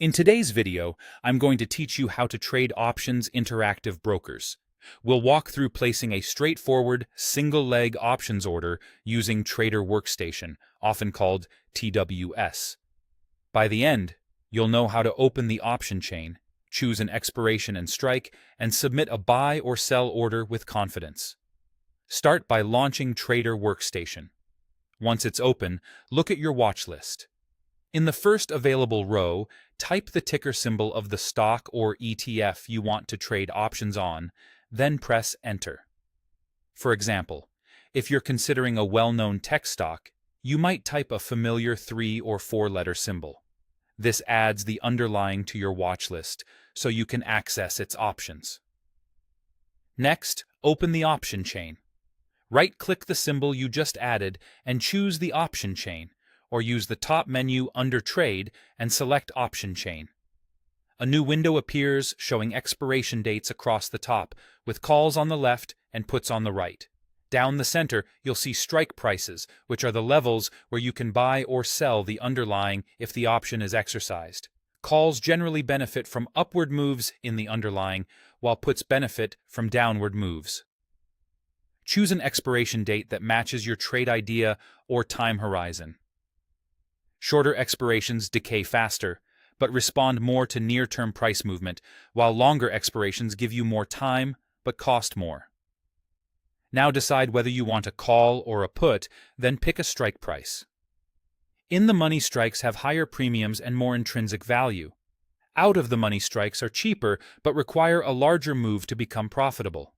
In today's video, I'm going to teach you how to trade options interactive brokers. We'll walk through placing a straightforward, single-leg options order using Trader Workstation, often called TWS. By the end, you'll know how to open the option chain, choose an expiration and strike, and submit a buy or sell order with confidence. Start by launching Trader Workstation. Once it's open, look at your watch list. In the first available row, type the ticker symbol of the stock or ETF you want to trade options on, then press Enter. For example, if you're considering a well-known tech stock, you might type a familiar 3- or 4-letter symbol. This adds the underlying to your watch list, so you can access its options. Next, open the option chain. Right-click the symbol you just added and choose the option chain, or use the top menu under Trade and select Option Chain. A new window appears showing expiration dates across the top, with calls on the left and puts on the right. Down the center, you'll see strike prices, which are the levels where you can buy or sell the underlying if the option is exercised. Calls generally benefit from upward moves in the underlying, while puts benefit from downward moves. Choose an expiration date that matches your trade idea or time horizon. Shorter expirations decay faster, but respond more to near-term price movement, while longer expirations give you more time, but cost more. Now decide whether you want a call or a put, then pick a strike price. In-the-money strikes have higher premiums and more intrinsic value. Out-of-the-money strikes are cheaper, but require a larger move to become profitable.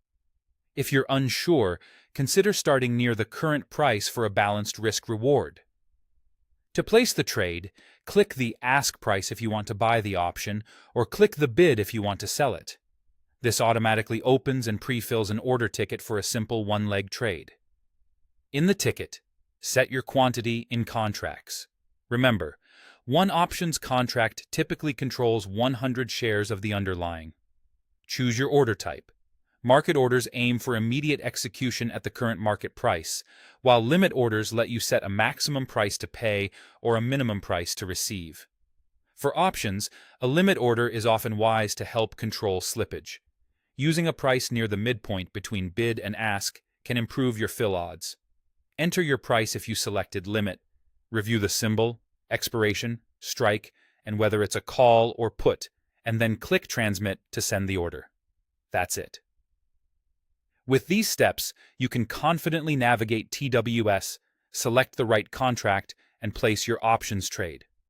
If you're unsure, consider starting near the current price for a balanced risk-reward. To place the trade, click the Ask price if you want to buy the option, or click the Bid if you want to sell it. This automatically opens and pre-fills an order ticket for a simple one-leg trade. In the ticket, set your quantity in contracts. Remember, one options contract typically controls 100 shares of the underlying. Choose your order type. Market orders aim for immediate execution at the current market price, while limit orders let you set a maximum price to pay or a minimum price to receive. For options, a limit order is often wise to help control slippage. Using a price near the midpoint between bid and ask can improve your fill odds. Enter your price if you selected limit. Review the symbol, expiration, strike, and whether it's a call or put, and then click Transmit to send the order. That's it. With these steps, you can confidently navigate TWS, select the right contract, and place your options trade.